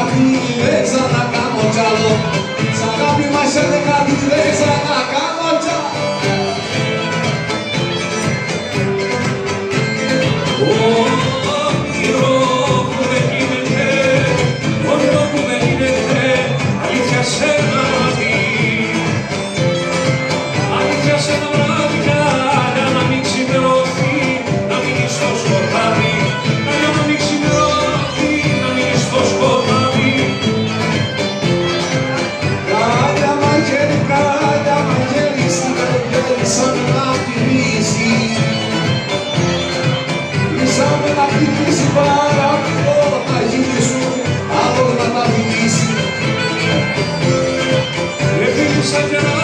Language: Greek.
αγάπη δεν ξανακάμω κι άλλο. Σ' αγάπη μας σε δεκάτη δεν ξανακάμω κι άλλο. Όνειρο που δεν γίνεται, όνειρο που δεν γίνεται, αλήθεια σε ένα βράδυ. Αλήθεια σε ένα βράδυ, για να μην ξημερώθει, να μείνει στο σκοτάδι. Για να μην ξημερώθει, να μείνει στο σκοτάδι. Κάλια μαγέρι, στην καρδιά σαν να πυρίζει. Ήσαμε να χτυπήσει παραπάνω τα γύρι σου, άλλος να τα μιλήσει. Έφυγησα για να